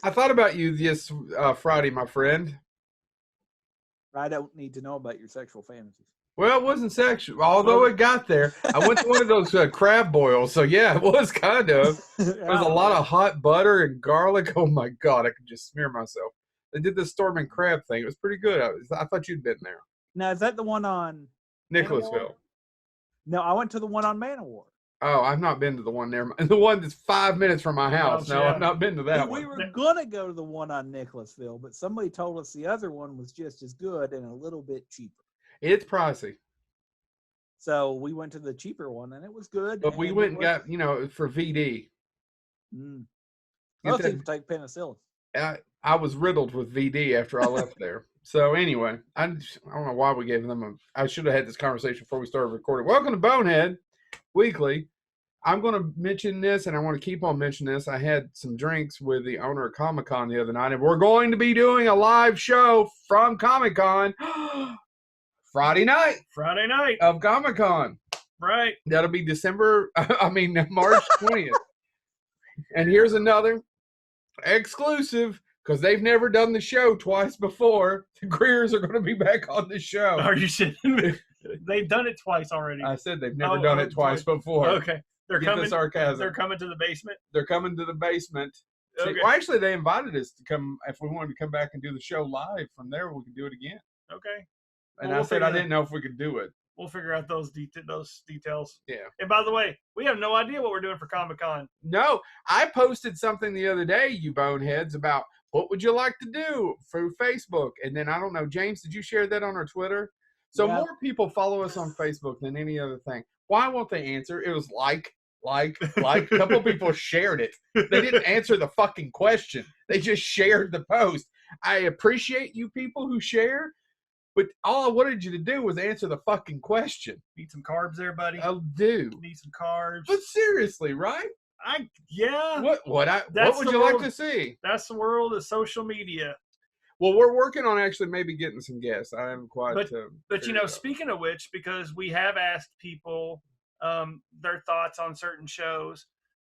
I thought about you this Friday, my friend. I don't need to know about your sexual fantasies. Well, it wasn't sexual, although it got there. I went to one of those crab boils, so yeah, it was kind of. There was a lot of hot butter and garlic. Oh my god, I could just smear myself. They did the storm and crab thing. It was pretty good. I thought you'd been there. Now, is that the one on Nicholasville. No, I went to the one on Man-O-War. Oh, I've not been to the one there. The one that's 5 minutes from my house. No, I've not been to that one. We were going to go to the one on Nicholasville, but somebody told us the other one was just as good and a little bit cheaper. It's pricey. So we went to the cheaper one, and it was good. But we went and got, for VD. Most people take penicillin. I was riddled with VD after I left there. So anyway, I don't know why we gave them I should have had this conversation before we started recording. Welcome to Bonehead Weekly. I'm going to mention this, and I want to keep on mentioning this. I had some drinks with the owner of Comic-Con the other night, and we're going to be doing a live show from Comic-Con Friday night of Comic-Con. Right. That'll be March 20th. And here's another exclusive, because they've never done the show twice before. The Greers are going to be back on the show. Are you shitting? They've done it twice already. I said they've never done it twice before. Okay. They're coming. The sarcasm. They're coming to the basement. They're coming to the basement. Okay. Well, actually, they invited us to come. If we wanted to come back and do the show live from there, we could do it again. Okay. And I said I didn't know if we could do it. We'll figure out those details. Yeah. And by the way, we have no idea what we're doing for Comic-Con. No, I posted something the other day, you boneheads, about what would you like to do through Facebook. And then I don't know, James, did you share that on our Twitter? So more people follow us on Facebook than any other thing. Why won't they answer? It was like. A couple people shared it. They didn't answer the fucking question. They just shared the post. I appreciate you people who share, but all I wanted you to do was answer the fucking question. Need some carbs there, buddy? I do. Need some carbs. But seriously, right? What would you like to see? That's the world of social media. Well, we're working on actually maybe getting some guests. I haven't quite. But speaking of which, because we have asked people their thoughts on certain shows,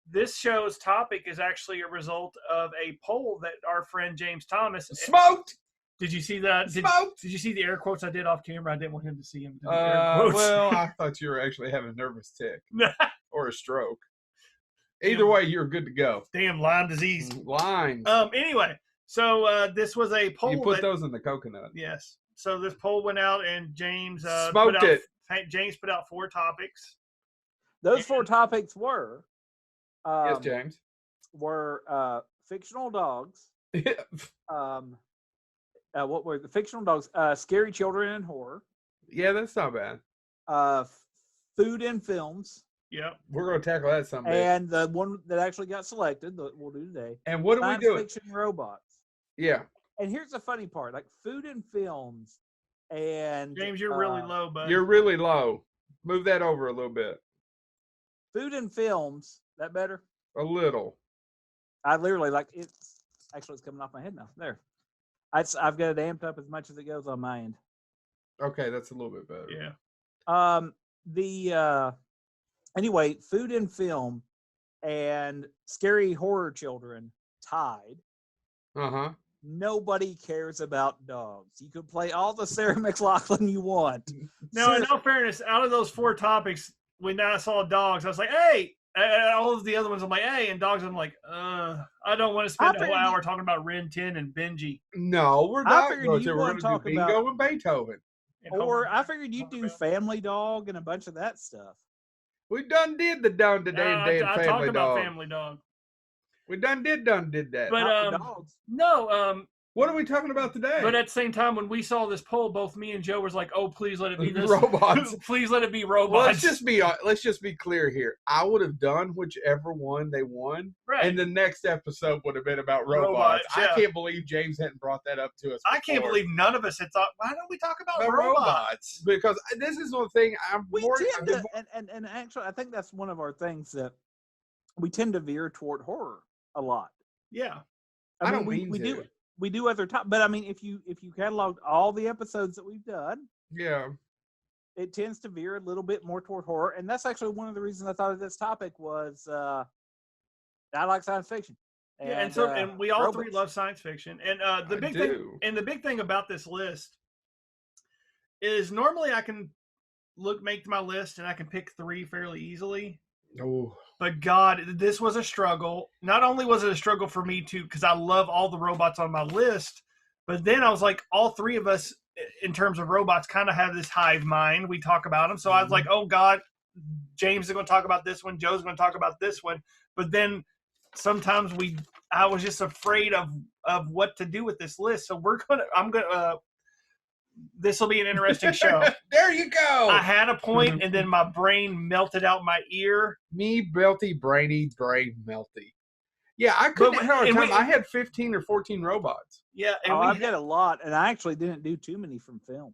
this show's topic is actually a result of a poll that our friend James Thomas smoked. Did you see that? Did you see the air quotes I did off camera? I didn't want him to see him. Well, I thought you were actually having a nervous tick or a stroke. Either way, you're good to go. Damn Lyme disease. Lyme. Anyway, so this was a poll. You put those in the coconut. Yes. So this poll went out, and James smoked it. James put out 4 topics. Those 4 topics were. Yes, James. Were fictional dogs. What were the fictional dogs? Scary children and horror. Yeah, that's not bad. Food and films. Yep. We're going to tackle that someday. And the one that actually got selected that we'll do today. And what do we do? Science fiction robots. Yeah. And here's the funny part: like food and films. And James, you're really low, bud. You're really low. Move that over a little bit. Food and films. That better? A little. I literally it's coming off my head now. There. I've got it amped up as much as it goes on my end. Okay, that's a little bit better. Yeah. Anyway, food and film and scary horror children tied. Uh-huh. Nobody cares about dogs. You could play all the Sarah McLachlan you want. Now, in all fairness, out of those 4 topics, when I saw dogs, I was like, hey. All of the other ones, I'm like, hey. And dogs, I'm like, I don't want to spend a whole hour talking about Ren 10 and Benji. No, we're not going to. We're going to do Bingo about, and Beethoven. Or I figured you'd do Family Dog and a bunch of that stuff. We done did the Down Today and Day and I Family talked about Dog. Family Dog. We done did that. But no. What are we talking about today? But at the same time, when we saw this poll, both me and Joe was like, "Oh, please let it be this robots. Please let it be robots." Well, let's just be clear here. I would have done whichever one they won, right? And the next episode would have been about robots. Yeah. I can't believe James hadn't brought that up to us before. I can't believe none of us had thought, why don't we talk about robots? Because this is one thing and actually, I think that's one of our things that we tend to veer toward horror a lot. Yeah, I don't mean we to. do. We do other top, but I mean, if you cataloged all the episodes that we've done, yeah, it tends to veer a little bit more toward horror, and that's actually one of the reasons I thought of this topic was I like science fiction. And we all robots. three love science fiction. And the big thing about this list is normally I can make my list and I can pick 3 fairly easily. Oh. But God, this was a struggle. Not only was it a struggle for me too, because I love all the robots on my list, but then I was like, all 3 of us, in terms of robots, kind of have this hive mind. We talk about them. So I was like, oh God, James is going to talk about this one. Joe's going to talk about this one. But then sometimes I was just afraid of what to do with this list. So this will be an interesting show. There you go. I had a point, and then my brain melted out my ear. Me, belty, brainy, brain melty. Yeah, I couldn't have a time. I had 15 or 14 robots. Yeah, and I've got a lot, and I actually didn't do too many from films.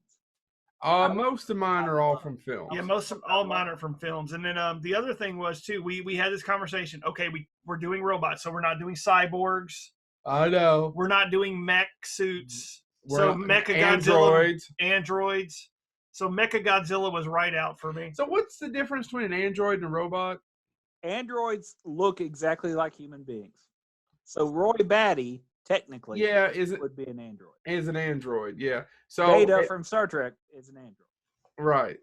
Most of mine are all from films. Yeah, all mine are from films. And then the other thing was too, we had this conversation. Okay, we're doing robots, so we're not doing cyborgs. I know. We're not doing mech suits. Mechagodzilla, androids. So Mechagodzilla was right out for me. So what's the difference between an android and a robot? Androids look exactly like human beings. So Roy Batty, technically, would be an android. Is an android, yeah. So Data from Star Trek is an android. Right.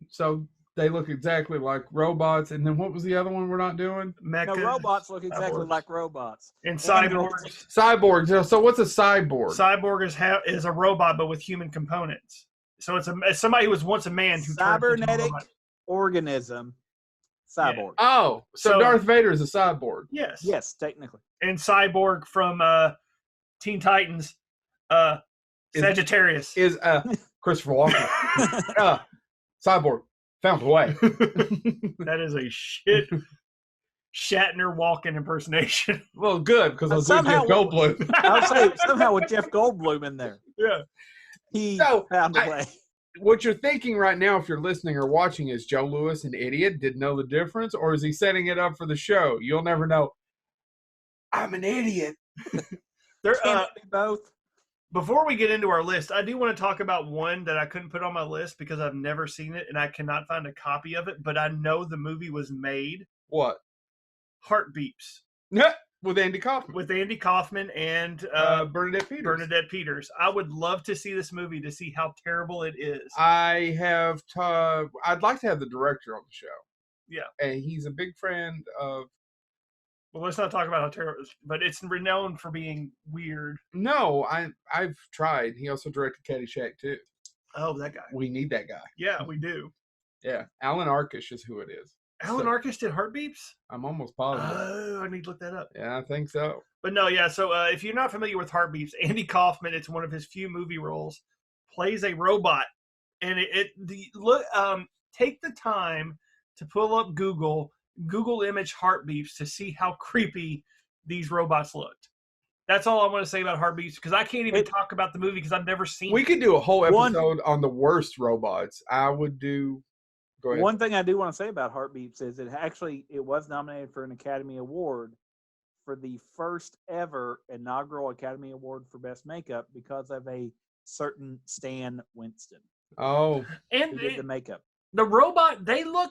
So they look exactly like robots. And then what was the other one we're not doing? Robots look exactly like robots. And cyborgs. Cyborgs. So what's a cyborg? Cyborg is a robot, but with human components. So it's somebody who was once a man who cybernetic organism. Cyborg. Oh, so Darth Vader is a cyborg. Yes. Yes, technically. And Cyborg from Teen Titans, Sagittarius. Is Christopher Walken. Cyborg. Found a way. That is a shit Shatner Walken impersonation. Well, good, because I was doing Jeff Goldblum. I would say somehow with Jeff Goldblum in there. Yeah. He found a way. What you're thinking right now, if you're listening or watching, is Joe Lewis an idiot? Didn't know the difference? Or is he setting it up for the show? You'll never know. I'm an idiot. Both. Before we get into our list, I do want to talk about one that I couldn't put on my list because I've never seen it and I cannot find a copy of it, but I know the movie was made. What? Heartbeeps. With Andy Kaufman. With Andy Kaufman and Bernadette Peters. Bernadette Peters. I would love to see this movie to see how terrible it is. I'd like to have the director on the show. Yeah. And he's a big friend of... Well, let's not talk about how terrible it is, but it's renowned for being weird. No, I've tried. He also directed Caddyshack too. Oh, that guy. We need that guy. Yeah, we do. Yeah. Alan Arkish is who it is. Alan Arkish did Heartbeeps? I'm almost positive. Oh, I need to look that up. Yeah, I think so. But no, yeah. So if you're not familiar with Heartbeeps, Andy Kaufman, it's one of his few movie roles, plays a robot, and take the time to pull up Google image Heartbeeps to see how creepy these robots looked. That's all I want to say about Heartbeeps because I can't even talk about the movie because I've never seen it. We could do a whole episode on the worst robots. I would do. Go ahead. One thing I do want to say about Heartbeeps is it was nominated for an Academy Award for the first ever inaugural Academy Award for Best Makeup because of a certain Stan Winston. Oh. And who did the makeup. The robot, they look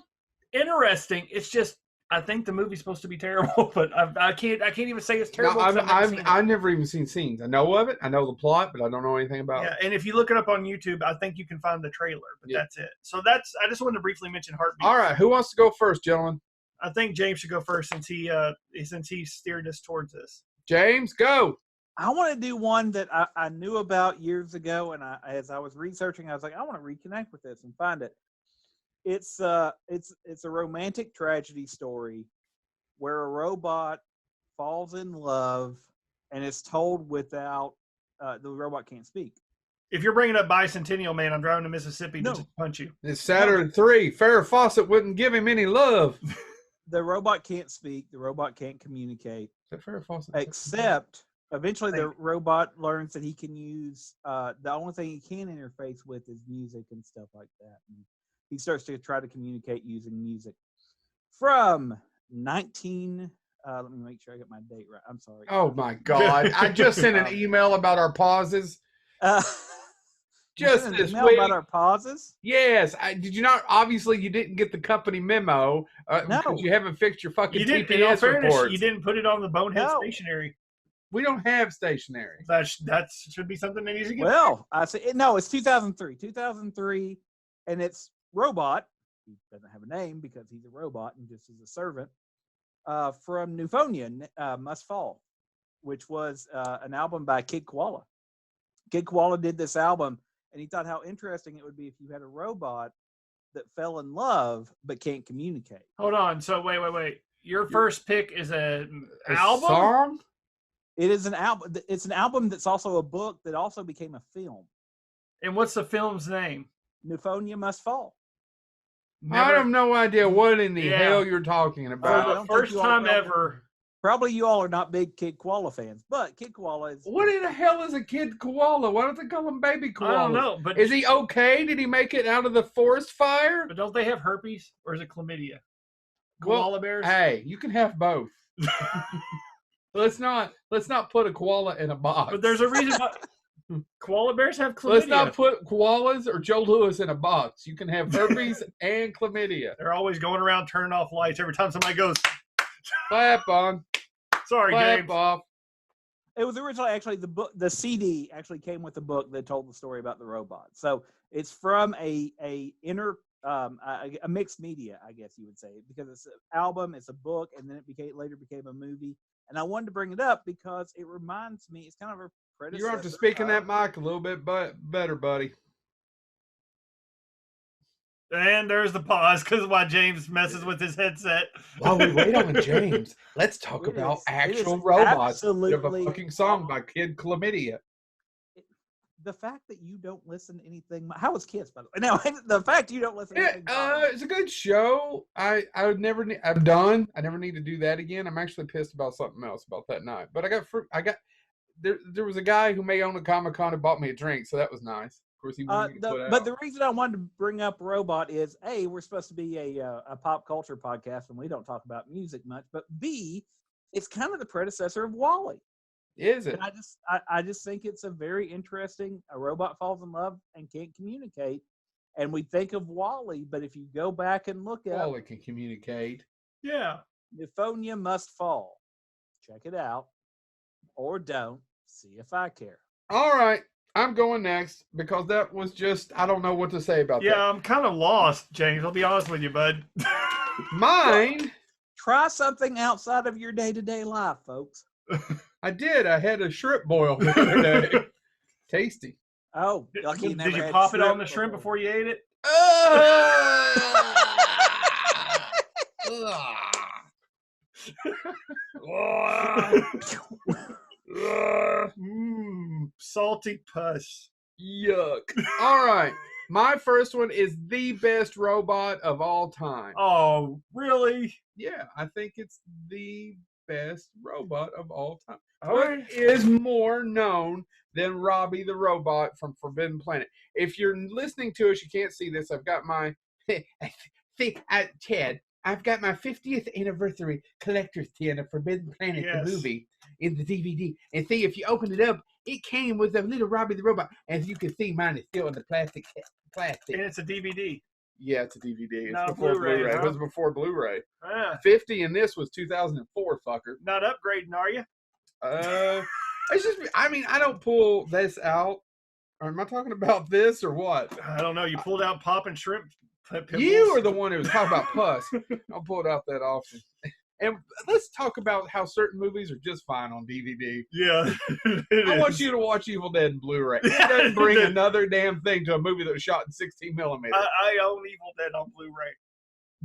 interesting. It's just I think the movie's supposed to be terrible, but I can't even say it's terrible. No, I've never even seen scenes. I know of it. I know the plot, but I don't know anything about it. Yeah, and if you look it up on YouTube, I think you can find the trailer, but that's it. So I just wanted to briefly mention Heartbeat. All right, who wants to go first, gentlemen? I think James should go first since he steered us towards this. James, go. I want to do one that I knew about years ago, and as I was researching, I was like, I want to reconnect with this and find it. It's a romantic tragedy story where a robot falls in love and is told without the robot can't speak. If you're bringing up Bicentennial Man, I'm driving to Mississippi to just punch you. It's Saturn 3. Farrah Fawcett wouldn't give him any love. The robot can't speak. The robot can't communicate. Is that Farrah Fawcett? Except eventually the robot learns that he can use the only thing he can interface with is music and stuff like that. And he starts to try to communicate using music. From let me make sure I get my date right. I'm sorry. Oh my God. I just sent an email about our pauses. just Send an this email week. about our pauses. Yes, did you not? Obviously, you didn't get the company memo No. because you haven't fixed your fucking You didn't. In all TPS fairness, reports. you didn't put it on the Bonehead No. stationery. We don't have stationery. That should be something that needs to get. Well, I say no. It's 2003. 2003, and it's Robot. He doesn't have a name because he's a robot and just is a servant. From Newfonia, Must Fall, which was an album by Kid Koala. Kid Koala did this album, and he thought how interesting it would be if you had a robot that fell in love but can't communicate. Hold on. So wait. Your first pick is an A album. song? It is an album. It's an album that's also a book that also became a film. And what's the film's name? Newfonia Must Fall. I have no idea what in the Yeah. hell you're talking I about. don't think First you all time know. ever. Probably you all are not big Kid Koala fans, but Kid Koala is. What in the hell is a kid koala? Why don't they call him baby koala? I don't know, but Is he okay? Did he make it out of the forest fire? But don't they have herpes or is it chlamydia? Well, Koala bears. Hey, you can have both. Let's not put a koala in a box. But there's a reason why koala bears have chlamydia. Let's not put koalas or Joe Louis in a box. You can have herpes and chlamydia. They're always going around turning off lights every time somebody goes. Clap on. Sorry, Clap James. off. It was originally actually the book. The CD actually came with the book that told the story about the robot. So it's from a mixed media, I guess you would say, because it's an album, it's a book, and then it later became a movie. And I wanted to bring it up because it reminds me. It's kind of a predecessor. You have to speak in that mic a little bit better, buddy. And there's the pause because why James messes with his headset. While we wait on James, let's talk about actual robots. You have a fucking song by Kid Chlamydia. The fact that you don't listen to anything. How was Kiss, by the way? No, the fact you don't listen to anything. It's a good show. I would never. I'm done. I never need to do that again. I'm actually pissed about something else about that night. But there was a guy who may own a Comic-Con who bought me a drink, so that was nice. Of course, he wanted to put out. But the reason I wanted to bring up Robot is A, we're supposed to be a pop culture podcast and we don't talk about music much. But B, it's kind of the predecessor of WALL-E. Is it? And I just think it's a very interesting. A robot falls in love and can't communicate, and we think of WALL-E, but if you go back and look at WALL-E can communicate. Yeah. Newfonia Must Fall, check it out, or don't. See if I care. All right, I'm going next because that was just I don't know what to say about that. Yeah, I'm kind of lost, James. I'll be honest with you, bud. Mine. Try something outside of your day-to-day life, folks. I did. I had a shrimp boil the other day. Tasty. Oh, lucky you never Did you had pop it on the shrimp before you ate it? Salty pus. Yuck. All right. My first one is the best robot of all time. Oh, really? Yeah, I think it's the best robot of all time. All What right. is more known than Robbie the Robot from Forbidden Planet? If you're listening to us, you can't see this. I've got my Ted. I've got my 50th anniversary collector's tin of Forbidden Planet, Yes. the movie, in the DVD. And see, if you open it up, it came with a little Robbie the Robot. As you can see, mine is still in the plastic. And it's a DVD. Yeah, it's a DVD. It's Not before Blu-ray, Blu-ray. huh? It was before Blu-ray. Ah, 50 in this was 2004, fucker. not upgrading, are you? It's just, I mean, I don't pull this out. Or am I talking about this or what? I don't know. You pulled out pop and shrimp. You are the one who was talking about pus. I'll pull it out that often. And let's talk about how certain movies are just fine on DVD. Yeah. I want you to watch Evil Dead in Blu-ray. It doesn't bring another damn thing to a movie that was shot in 16 millimeter. I own Evil Dead on Blu-ray.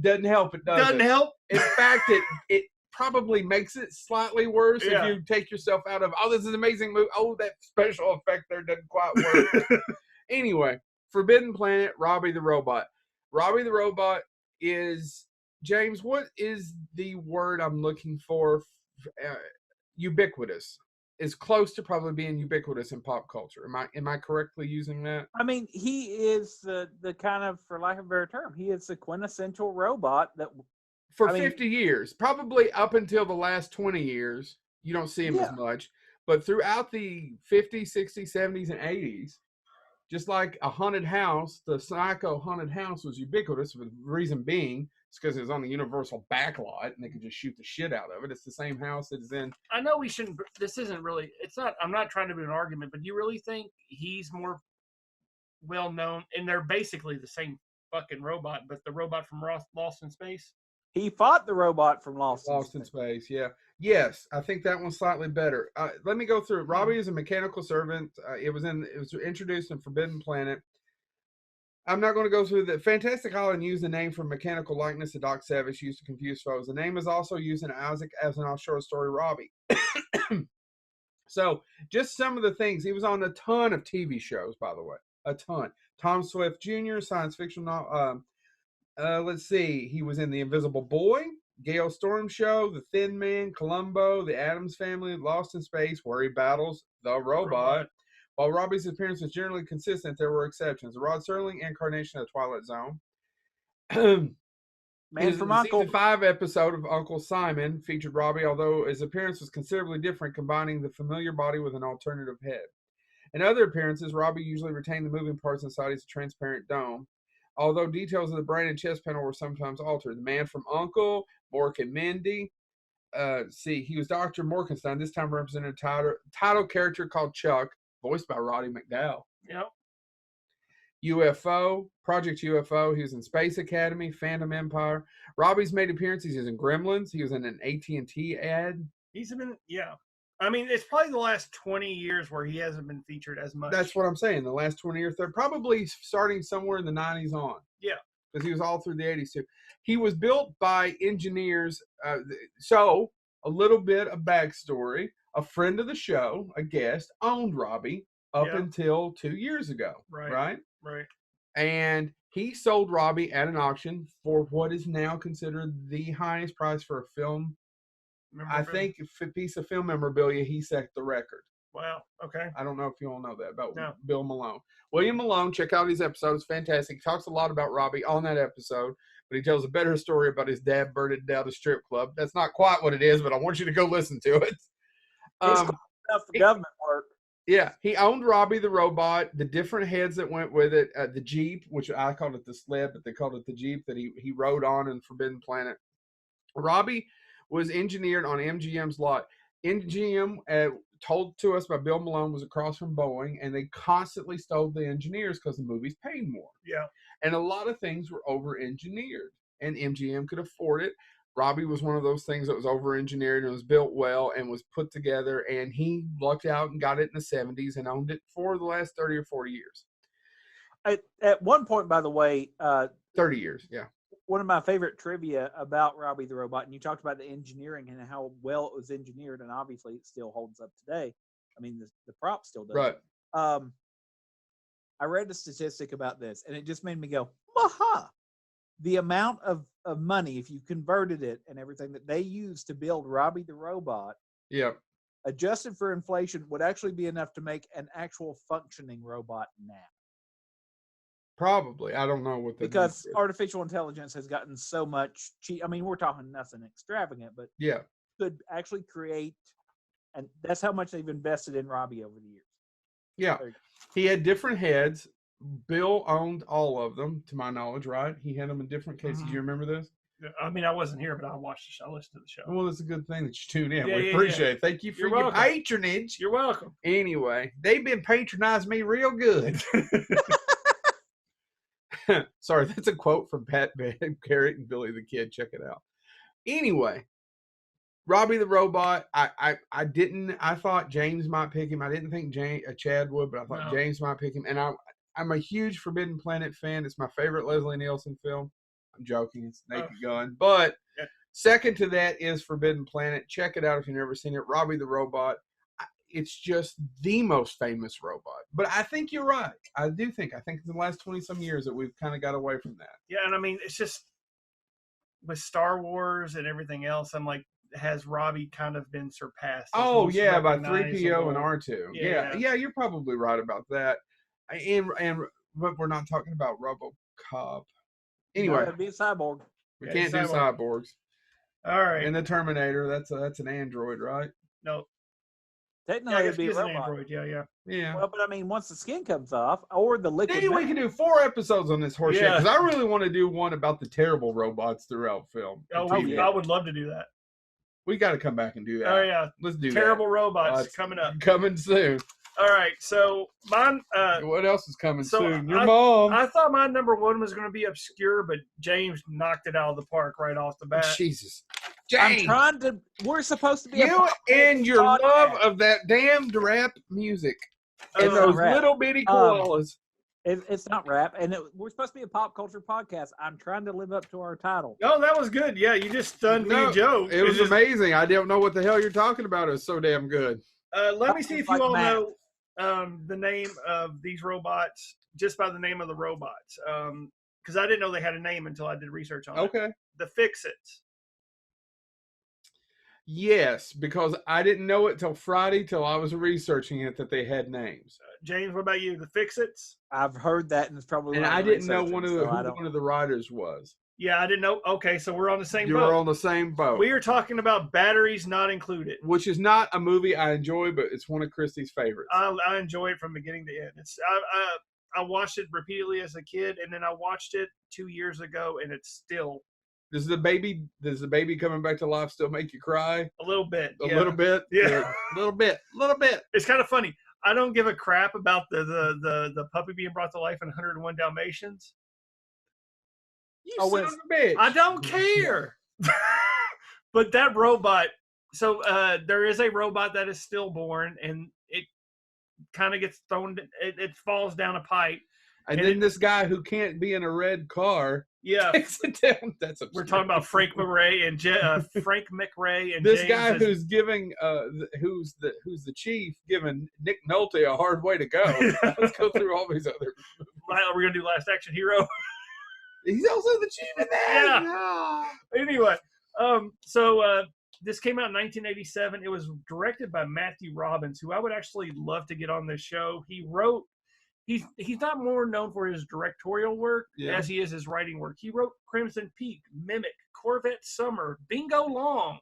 Doesn't help. It doesn't. Doesn't help. In fact, it probably makes it slightly worse Yeah. if you take yourself out of, oh, this is an amazing movie. Oh, that special effect there doesn't quite work. Anyway, Forbidden Planet, Robbie the Robot. Robbie the Robot is, James, what is the word I'm looking for? Ubiquitous. Is close to probably being ubiquitous in pop culture. Am I correctly using that? I mean, he is the kind of, for lack of a better term, he is the quintessential robot that. For I mean, 50 years, probably up until the last 20 years, you don't see him as much. But throughout the 50s, 60s, 70s, and 80s, Just like a haunted house, the Psycho haunted house was ubiquitous. The reason being, it's because it was on the Universal backlot and they could just shoot the shit out of it. It's the same house that is in. I know we shouldn't. This isn't really. It's not. I'm not trying to be an argument, but do you really think he's more well known? And they're basically the same fucking robot, but the robot from Lost in Space. He fought the robot from Lost in Space. Yeah. Yes, I think that one's slightly better. Let me go through it. Robbie is a mechanical servant. It was introduced in Forbidden Planet. I'm not going to go through the Fantastic Island used the name for mechanical likeness that Doc Savage used to confuse foes. The name is also used in Isaac Asimov's short story Robbie. So, just some of the things. He was on a ton of TV shows, by the way. A ton. Tom Swift Jr., science fiction. Let's see. He was in The Invisible Boy, Gale Storm Show, The Thin Man, Columbo, The Addams Family, Lost in Space, where he battles the robot. While Robbie's appearance was generally consistent, there were exceptions. The Rod Serling incarnation of Twilight Zone. Man from Uncle. Season 5 episode of Uncle Simon featured Robbie, although his appearance was considerably different, combining the familiar body with an alternative head. In other appearances, Robbie usually retained the moving parts inside his transparent dome, although details of the brain and chest panel were sometimes altered. The Man from Uncle, Mork and Mindy. He was Dr. Morkenstein, this time represented a title character called Chuck, voiced by Roddy McDowall. Yep. UFO, Project UFO. He was in Space Academy, Phantom Empire. Robbie's made appearances. He was in Gremlins. He was in an AT&T ad. He's been, yeah. I mean, it's probably the last 20 years where he hasn't been featured as much. That's what I'm saying. The last 20 or 30, probably starting somewhere in the 90s on. Yeah. Because he was all through the 80s too. He was built by engineers. So a little bit of backstory. A friend of the show, a guest, owned Robbie up until 2 years ago. Right. And he sold Robbie at an auction for what is now considered the highest price for a film. I think a piece of film memorabilia, he set the record. Wow. Okay. I don't know if you all know that about Bill Malone. William Malone, check out his episodes. Fantastic. He talks a lot about Robbie on that episode, but he tells a better story about his dad burning down a strip club. That's not quite what it is, but I want you to go listen to it. It's enough for government work. Yeah, he owned Robbie the robot, the different heads that went with it, the Jeep, which I called it the sled, but they called it the Jeep that he rode on in Forbidden Planet. Robbie was engineered on MGM's lot. MGM, told to us by Bill Malone, was across from Boeing, and they constantly stole the engineers because the movies paid more. Yeah. And a lot of things were over-engineered, and MGM could afford it. Robbie was one of those things that was over-engineered and was built well and was put together, and he lucked out and got it in the 70s and owned it for the last 30 or 40 years. At one point, by the way, 30 years, yeah. One of my favorite trivia about Robbie the Robot, and you talked about the engineering and how well it was engineered, and obviously it still holds up today. I mean, the prop still does. Right. I read a statistic about this, and it just made me go, aha! The amount of money, if you converted it and everything that they used to build Robbie the Robot, adjusted for inflation, would actually be enough to make an actual functioning robot now. Probably. I don't know what the because artificial intelligence has gotten so much cheap. I mean, we're talking nothing extravagant, but could actually create, and that's how much they've invested in Robbie over the years. Yeah. He had different heads. Bill owned all of them, to my knowledge, right? He had them in different cases. Do you remember this? I mean, I wasn't here, but I watched the show. I listened to the show. Well, it's a good thing that you tuned in. We appreciate it. Thank you for your patronage. You're welcome. Anyway, they've been patronizing me real good. Sorry, that's a quote from Pat Garrett and Billy the Kid. Check it out. Anyway, Robbie the Robot. I thought James might pick him. I didn't think Chad would, but I thought James might pick him. And I'm a huge Forbidden Planet fan. It's my favorite Leslie Nielsen film. I'm joking. It's Naked Gun. But second to that is Forbidden Planet. Check it out if you've never seen it. Robbie the Robot. It's just the most famous robot. But I think you're right. I think in the last 20-some years that we've kind of got away from that. Yeah, and I mean, it's just with Star Wars and everything else, I'm like, has Robbie kind of been surpassed? By 3PO and R2. Yeah, you're probably right about that. But we're not talking about RoboCop. Anyway, it'd be a cyborg. We can't do cyborgs. All right. And the Terminator, that's an android, right? No. Technically, Yeah, I it'd guess be he a is an robot. android. Yeah. Yeah. Well, but I mean, once the skin comes off, or the liquid. Maybe we can do 4 episodes on this horse shit Yeah. because I really want to do one about the terrible robots throughout film. and Oh, TV. yeah. I would love to do that. We got to come back and do that. Oh yeah, Let's do terrible that. robots It's coming up. Coming soon. All right, so mine. What else is coming so soon? Your mom. I thought my number 1 was going to be obscure, but James knocked it out of the park right off the bat. Jesus. I'm James, trying to. We're supposed to be. you and your podcast. love of that damned rap music and It's those not rap. little bitty koalas. It's not rap, and we're supposed to be a pop culture podcast. I'm trying to live up to our title. Oh, that was good. Yeah, you just stunned No, me, Joe. It was just, amazing. I don't know what the hell you're talking about. It was so damn good. let me see if Like you all Matt. know the name of these robots just by the name of the robots. Because I didn't know they had a name until I did research on it. Okay. The Fix-Its. Yes, because I didn't know it till Friday, till I was researching it, that they had names. James, what about you? The Fix-Its? I've heard that, and it's probably. And what I I'm didn't know researching, one of the so I who don't- one of the writers was. Yeah, I didn't know. Okay, so we're on the same You boat. were on the same boat. We are talking about Batteries Not Included. Which is not a movie I enjoy, but it's one of Christy's favorites. I enjoy it from beginning to end. I watched it repeatedly as a kid, and then I watched it 2 years ago, and it's still Does the baby coming back to life still make you cry? a little bit. A little bit? Yeah. A little bit. It's kind of funny. I don't give a crap about the puppy being brought to life in 101 Dalmatians. You Oh, son it's- of a bitch. I don't care. But that robot, so there is a robot that is stillborn, and it kind of gets thrown, it falls down a pipe. And and then it- this guy who can't be in a red car Yeah. takes it down. That's We're talking about Frank McRae and Frank McRae and this James guy is- who's giving who's the chief giving Nick Nolte a hard way to go. Let's go through all these other. We're gonna do Last Action Hero. He's also the chief in that. Yeah. Anyway, so this came out in 1987. It was directed by Matthew Robbins, who I would actually love to get on this show. He wrote. He's not more known for his directorial work as he is his writing work. He wrote Crimson Peak, Mimic, Corvette Summer, Bingo Long,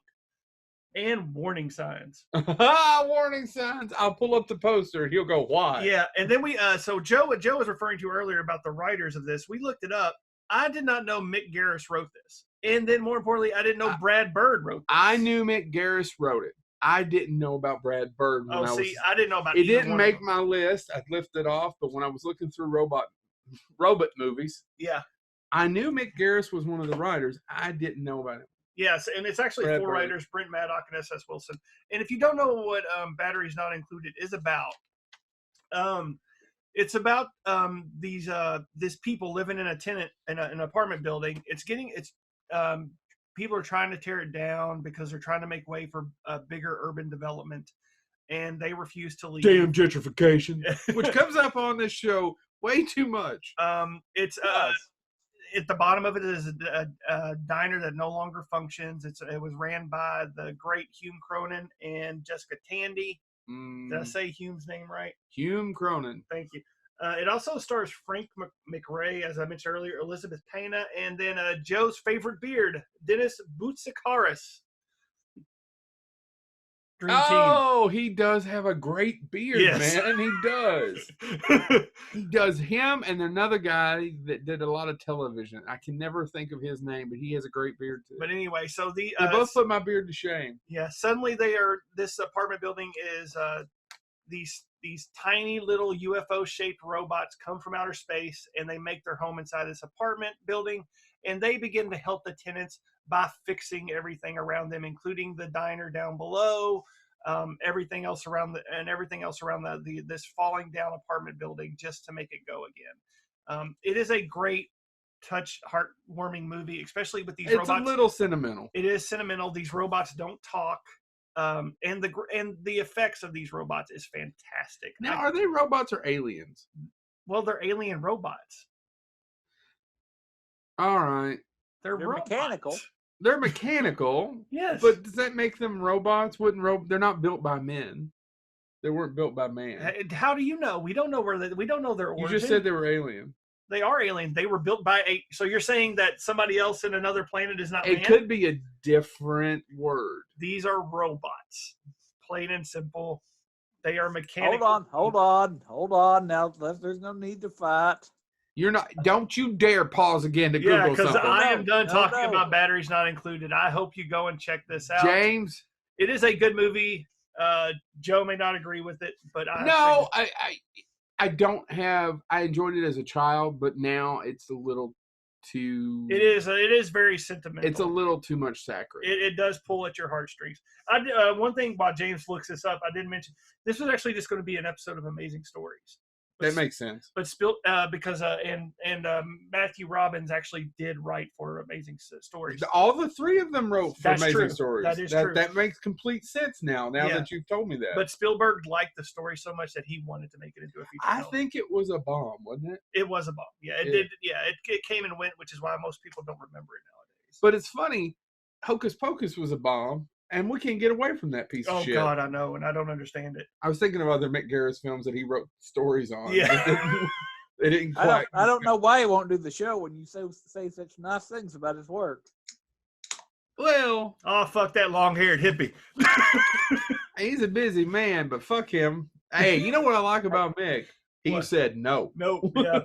and Warning Signs. Warning signs. I'll pull up the poster. He'll go, why? Yeah, and then so what Joe was referring to earlier about the writers of this, we looked it up. I did not know Mick Garris wrote this. And then more importantly, I didn't know Brad Bird wrote this. I knew Mick Garris wrote it. I didn't know about Brad Bird when I didn't know about it. either Didn't one make of them. my list. I'd lifted it off, but when I was looking through robot movies, Yeah. I knew Mick Garris was one of the writers. I didn't know about him. Yes, and it's actually Brad 4 Bird. writers, Brent Maddock and S.S. Wilson. And if you don't know what Batteries Not Included is about, it's about these people living in an apartment building. People are trying to tear it down because they're trying to make way for a bigger urban development, and they refuse to leave. Damn gentrification, which comes up on this show way too much. It's at the bottom of it is a diner that no longer functions. It was ran by the great Hume Cronin and Jessica Tandy. Did I say Hume's name right? Hume Cronin. Thank you. It also stars Frank McRae, as I mentioned earlier, Elizabeth Pena, and then Joe's favorite beard, Dennis Boutsikaris. Dream Oh, he does have a great beard, Yes. man. He does. Team. He does him and another guy that did a lot of television. I can never think of his name, but he has a great beard too. But anyway, so They both put my beard to shame. yeah, suddenly this apartment building is these tiny little UFO-shaped robots come from outer space, and they make their home inside this apartment building, and they begin to help the tenants by fixing everything around them, including the diner down below, everything else around this falling down apartment building, just to make it go again. It is a great heartwarming movie, especially with these It's robots. a little sentimental. It is sentimental. These robots don't talk. And the effects of these robots is fantastic. Now, are they robots or aliens? Well, they're alien robots. All right. They're Robots. Mechanical. They're mechanical. Yes. But does that make them robots? They're not built by men. They weren't built by man. How do you know? We don't know we don't know their You origin. just said they were alien. They are alien. They were built by so you're saying that somebody else in another planet is not It man? could be a different word. These are robots. Plain and simple. They are mechanical. Hold on. Now, there's no need to fight. You're not. Don't you dare pause again to Google because something. I am done talking about Batteries Not Included. I hope you go and check this out. James, it is a good movie. Joe may not agree with it, but I don't have. I enjoyed it as a child, but now it's a little too. It is very sentimental. It's a little too much sacred. It does pull at your heartstrings. One thing while James looks this up, I didn't mention this was actually just going to be an episode of Amazing Stories. That makes sense. But because Matthew Robbins actually did write for Amazing Stories. All the three of them wrote for Amazing Stories. That is true. That makes complete sense now that you've told me that. But Spielberg liked the story so much that he wanted to make it into a feature film. I think it was a bomb, wasn't it? It was a bomb. Yeah, it did. Yeah, it came and went, which is why most people don't remember it nowadays. But it's funny. Hocus Pocus was a bomb. And we can't get away from that piece of shit. Oh, God, I know, and I don't understand it. I was thinking of other Mick Garris films that he wrote stories on. Yeah. They didn't quite. I don't know why he won't do the show when you say such nice things about his work. Well. Oh, fuck that long-haired hippie. He's a busy man, but fuck him. Hey, you know what I like about Mick? He said no. No, yeah.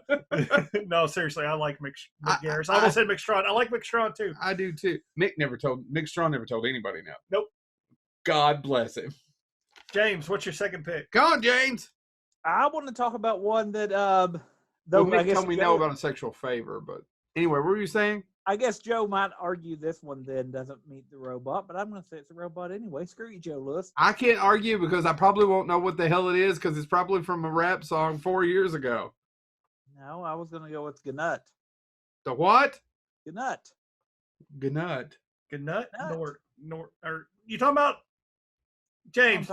No, seriously, I like Mick Garris. I almost said Mick Strawn. I like Mick Strawn, too. I do, too. Mick Strawn never told anybody no. Nope. God bless him. James, what's your second pick? Go on, James. I want to talk about one that, Mick told me no about a sexual favor, but anyway, what were you saying? I guess Joe might argue this one then doesn't meet the robot, but I'm going to say it's a robot anyway. Screw you, Joe Lewis. I can't argue because I probably won't know what the hell it is because it's probably from a rap song 4 years ago. No, I was going to go with Gnut. The what? Gnut. Gnut. Gnut? Or you talking about James?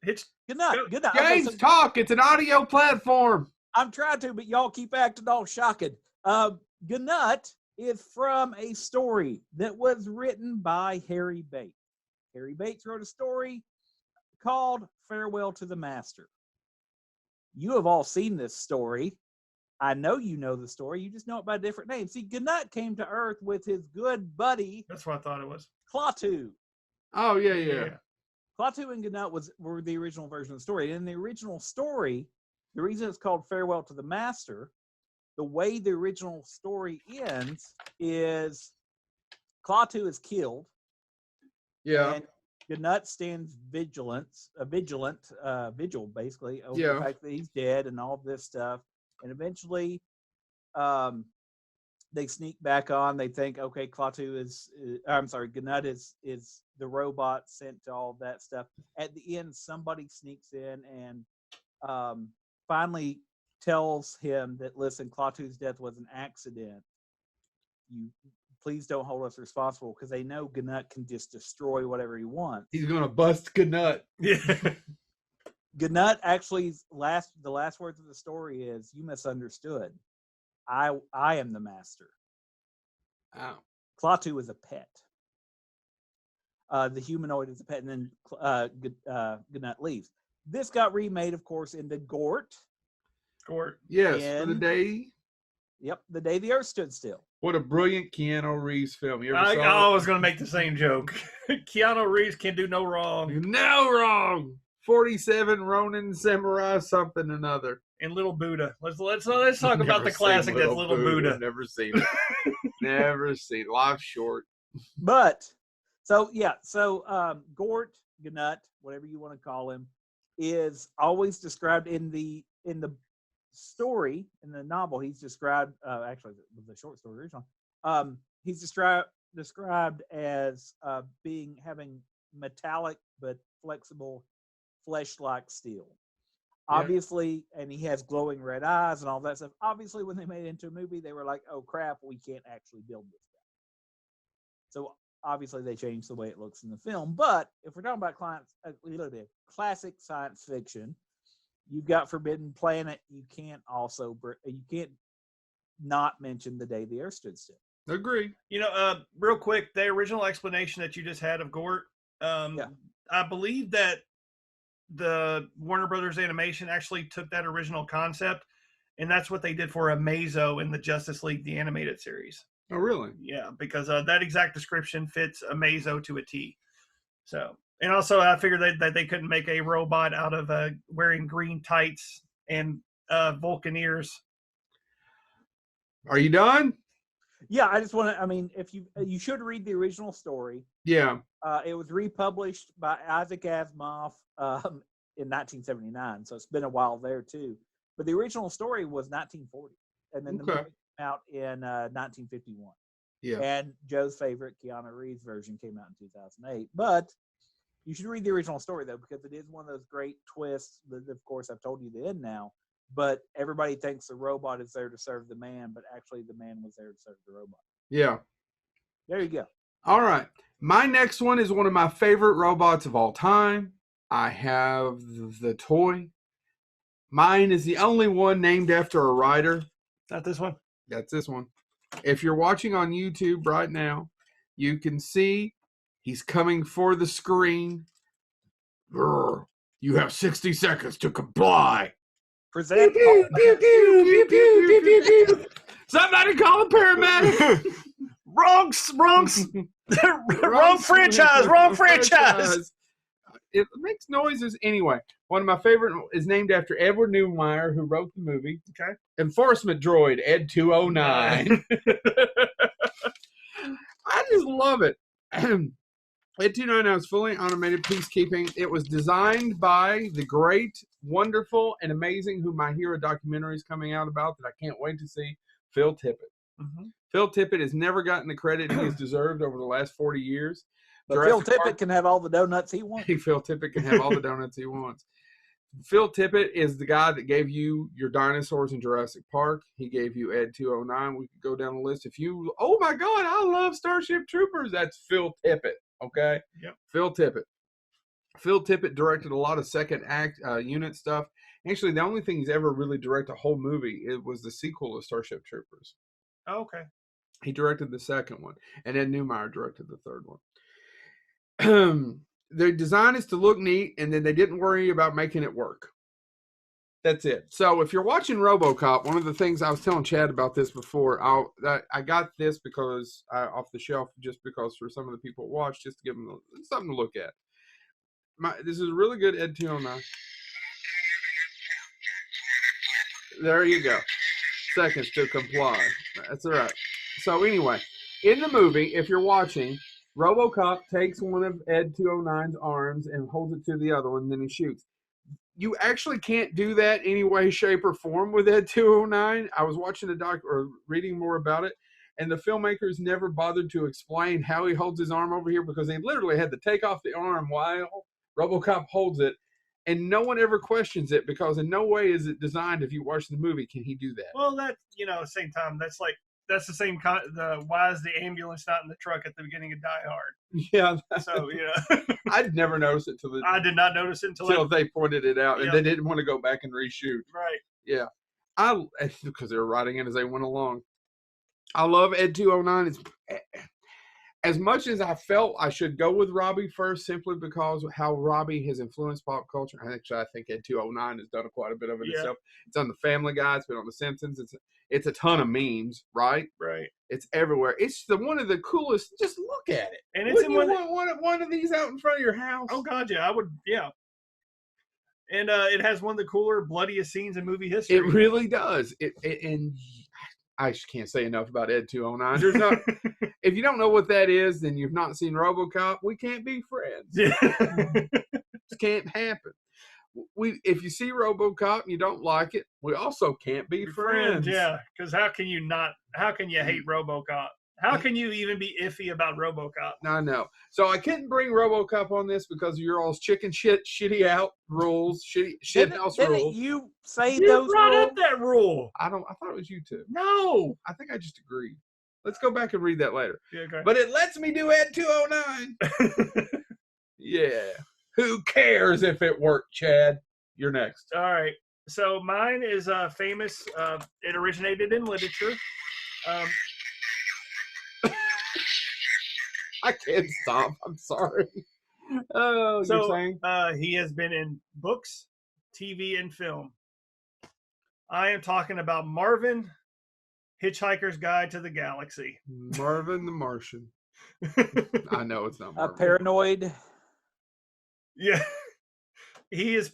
It's Gnut. James, talk. It's an audio platform. I'm trying to, but y'all keep acting all shocking. Gnut is from a story that was written by Harry Bates. Harry Bates wrote a story called Farewell to the Master. You have all seen this story. I know you know the story. You just know it by a different name. See, Gnut came to Earth with his good buddy. That's what I thought it was. Klaatu. Oh, yeah. Klaatu and Gnut were the original version of the story. And in the original story, the reason it's called Farewell to the Master, the way the original story ends is Klaatu is killed. Yeah. And Gnut stands vigil basically over the fact that he's dead and all this stuff. And eventually, they sneak back on. They think, okay, Gnut is the robot sent to all that stuff. At the end, somebody sneaks in and finally tells him that, listen, Klaatu's death was an accident. You please don't hold us responsible, because they know Gnut can just destroy whatever he wants. He's gonna bust Gnut. Yeah. Gnut actually the last words of the story is, "You misunderstood. I am the master." Oh. Klaatu is a pet. The humanoid is a pet, and then Gnut leaves. This got remade, of course, into Gort. Gort. Yes, for the day. Yep, The Day the Earth Stood Still. What a brilliant Keanu Reeves film. You ever saw it? I was going to make the same joke. Keanu Reeves can do no wrong. No wrong. 47 Ronin Samurai something another. And Little Buddha. Let's talk about the classic that's Little Buddha. Never seen it. Never seen it. Life's short. But Gort, Gnut, whatever you want to call him, is always described in the story, in the novel. He's described actually the short story original. He's described as having metallic but flexible flesh-like steel. Yeah. Obviously, and he has glowing red eyes and all that stuff. Obviously, when they made it into a movie, they were like, "Oh crap, we can't actually build this guy." So obviously, they changed the way it looks in the film. But if we're talking about classic science fiction, you've got Forbidden Planet. You can't not mention The Day the Earth Stood Still. Agree. Real quick, the original explanation that you just had of Gort, I believe that the Warner Brothers Animation actually took that original concept, and that's what they did for Amazo in the Justice League, the animated series. Oh, really? Yeah, because that exact description fits Amazo to a T. So, And also, I figured that they couldn't make a robot out of wearing green tights and Vulcan ears. Are you done? Yeah, I just want to. I mean, if you should read the original story. Yeah. It was republished by Isaac Asimov in 1979, so it's been a while there too. But the original story was 1940, and then the movie came out in 1951. Yeah. And Joe's favorite Keanu Reeves version came out in 2008. But you should read the original story though, because it is one of those great twists. That, of course, I've told you the end now. But everybody thinks the robot is there to serve the man, but actually the man was there to serve the robot. Yeah. There you go. All right. My next one is one of my favorite robots of all time. I have the toy. Mine is the only one named after a writer. Not this one? That's this one. If you're watching on YouTube right now, you can see he's coming for the screen. Grr. You have 60 seconds to comply. Present. Somebody call a paramedic. Wrong franchise. It makes noises anyway. One of my favorite is named after Edward Neumeier, who wrote the movie. Okay. Enforcement droid Ed 209. I just love it. Ed 209 is fully automated peacekeeping. It was designed by the great, wonderful, and amazing, who My Hero documentary is coming out about that I can't wait to see, Phil Tippett. Mm-hmm. Phil Tippett has never gotten the credit he has deserved over the last 40 years. But Phil Tippett can have all the donuts he wants. Phil Tippett can have all the donuts he wants. Phil Tippett is the guy that gave you your dinosaurs in Jurassic Park. He gave you Ed 209. We could go down the list. Oh my God, I love Starship Troopers. That's Phil Tippett. Okay. Yep. Phil Tippett. Phil Tippett directed a lot of second act unit stuff. Actually, the only thing he's ever really directed a whole movie, it was the sequel of Starship Troopers. Oh, okay. He directed the second one, and Ed Neumeier directed the third one. The design is to look neat, and then they didn't worry about making it work. That's it. So if you're watching RoboCop, one of the things I was telling Chad about this before, I got this because off the shelf, just because for some of the people who watch, just to give them something to look at. This is a really good Ed 209. There you go. Seconds to comply. That's all right. So anyway, in the movie, if you're watching, RoboCop takes one of Ed 209's arms and holds it to the other one, and then he shoots. You actually can't do that any way, shape, or form with Ed 209. I was watching a doc or reading more about it, and the filmmakers never bothered to explain how he holds his arm over here, because they literally had to take off the arm while RoboCop holds it, and no one ever questions it, because in no way is it designed, if you watch the movie, can he do that. Well, that, at the same time, that's the same why is the ambulance not in the truck at the beginning of Die Hard? Yeah. So, I'd never noticed it I did not notice it until they pointed it out, and they didn't want to go back and reshoot. Right. Yeah. Because they were writing it as they went along. I love Ed 209. It's as much as I felt I should go with Robbie first, simply because how Robbie has influenced pop culture. I think Ed 209 has done quite a bit of it itself. It's on the Family Guy. It's been on The Simpsons. It's a ton of memes, right? Right. It's everywhere. It's one of the coolest. Just look at it. And it's one of these out in front of your house. Oh God, yeah, I would. Yeah. And it has one of the cooler, bloodiest scenes in movie history. It really does. And I just can't say enough about Ed 209. There's not. If you don't know what that is, then you've not seen RoboCop. We can't be friends. Yeah. It can't happen. If you see RoboCop and you don't like it, we also can't be friends. Yeah, because how can you hate RoboCop? How can you even be iffy about RoboCop? I know. So I couldn't bring RoboCop on this because of your all's shitty out rules, shit house rules. Didn't you say You those brought rules? up that rule. I thought it was you two. No. I think I just agreed. Let's go back and read that later. Yeah, okay. But it lets me do Ed 209. Yeah. Who cares if it worked, Chad? You're next. All right. So mine is famous. It originated in literature. I can't stop. I'm sorry. Oh, so, you're saying? He has been in books, TV, and film. I am talking about Marvin, Hitchhiker's Guide to the Galaxy. Marvin the Martian. I know it's not Marvin. Paranoid. Yeah, he is.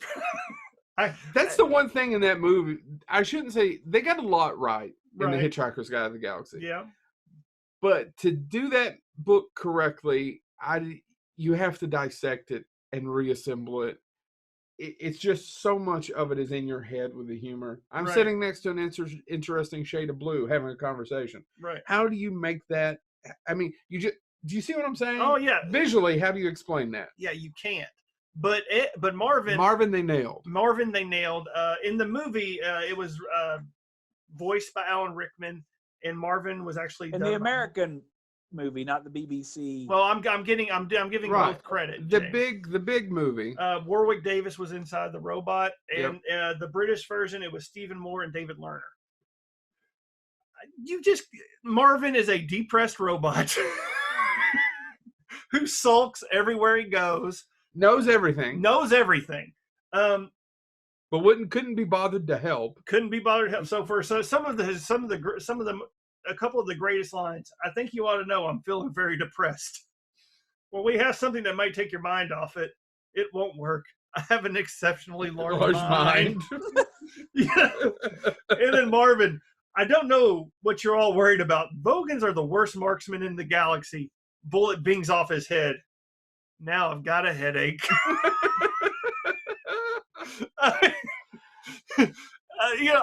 That's the one thing in that movie. I shouldn't say they got a lot right in The Right. Hitchhiker's Guide to the Galaxy. Yeah. But to do that book correctly, you have to dissect it and reassemble it. It's just so much of it is in your head with the humor. I'm Right. sitting next to an interesting shade of blue having a conversation. Right. How do you make that? I mean, do you see what I'm saying? Oh, yeah. Visually, how do you explain that? Yeah, you can't. But Marvin they nailed. Marvin they nailed. In the movie, it was voiced by Alan Rickman, and Marvin was actually in the American movie, not the BBC. Well, I'm giving Right. both credit. The James. big movie. Warwick Davis was inside the robot, and the British version it was Stephen Moore and David Lerner. Marvin is a depressed robot who sulks everywhere he goes, knows everything, but couldn't be bothered to help. So for a couple of the greatest lines, I think you ought to know I'm feeling very depressed. Well, we have something that might take your mind off it. It won't work. I have an exceptionally large mind. Yeah. And then Marvin, I don't know what you're all worried about. Vogons are the worst marksmen in the galaxy. Bullet bings off his head. Now I've got a headache.